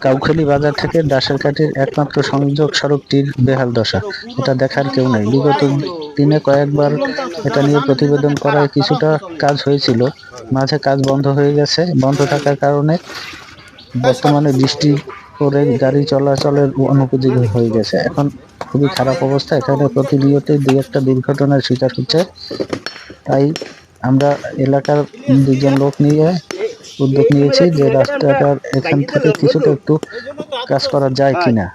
কাউখালী বাজার থেকে দাসেরকাঠির একমাত্র সংযোগ সড়কটির বেহাল দশা, এটা দেখার কেউ নেই। বিগত দিনে কয়েকবার এটা নিয়ে প্রতিবেদন করায় কিছুটা কাজ হয়েছিল, মাঝে কাজ বন্ধ হয়ে গেছে। বন্ধ থাকার কারণে বর্তমানে বৃষ্টি পরে গাড়ি চলাচলের অনুপযোগী হয়ে গেছে। এখন খুবই খারাপ অবস্থা, এখানে প্রতিনিয়তই দুই একটা দুর্ঘটনার শিকার হচ্ছে। তাই আমরা এলাকার দুজন লোক নিয়ে উদ্যোগ নিয়েছি যে রাস্তাটার এখান থেকে কিছুটা একটু কাজ করা যায় কিনা।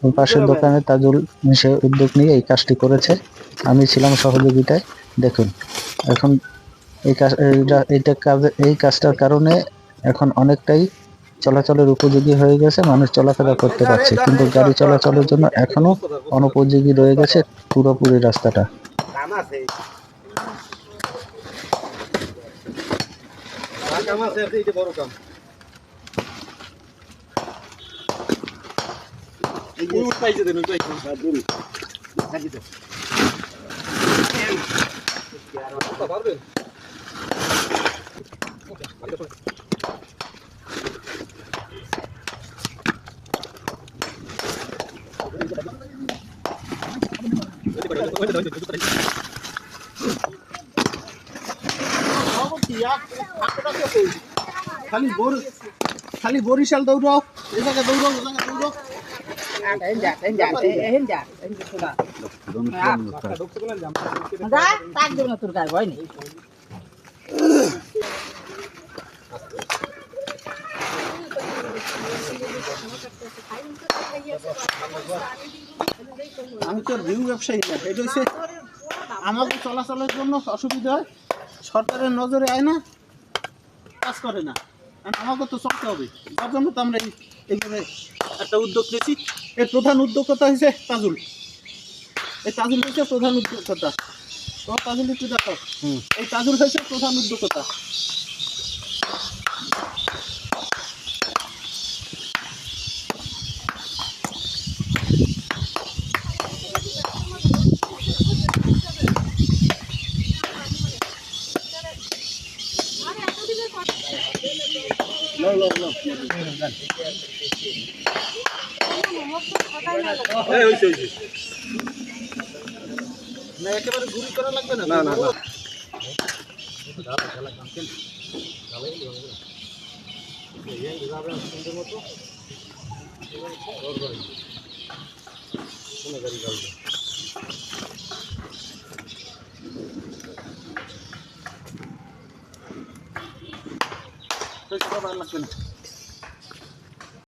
ওই পাশের দোকানে তাজুল সে উদ্যোগ নিয়ে এই কাজটি করেছে, আমি ছিলাম সহযোগিতায়। দেখুন এখন এই কাজ এই কাজটার কারণে এখন অনেকটাই চলাচলের উপযোগী হয়ে গেছে, মানুষ চলাফেরা করতে পারছে, কিন্তু গাড়ি চলাচলের জন্য এখনো অনুপযোগী রয়ে গেছে পুরোপুরি রাস্তাটা। খালি বরিশাল দৌড়াও, এ জায়গায় দৌড়াও, ও জায়গায় দৌড়াও। আমি তো ভিউ ব্যবসায়ী না, এটা হচ্ছে আমাদের চলাচলের জন্য অসুবিধা হয়, সরকারের নজরে আয় না, কাজ করে না, আমাকে তো চলতে হবে। যার জন্য তো আমরা এইভাবে একটা উদ্যোগ নিয়েছি। এর প্রধান উদ্যোক্তা হয়েছে তাজুল, এই তাজুল হয়েছে প্রধান উদ্যোক্তা। তোমার তাজুল একটু দেখো, এই তাজুল হয়েছে প্রধান উদ্যোক্তা। না একেবারে ঘুরি করা লাগবে না, না না না লাগবে না।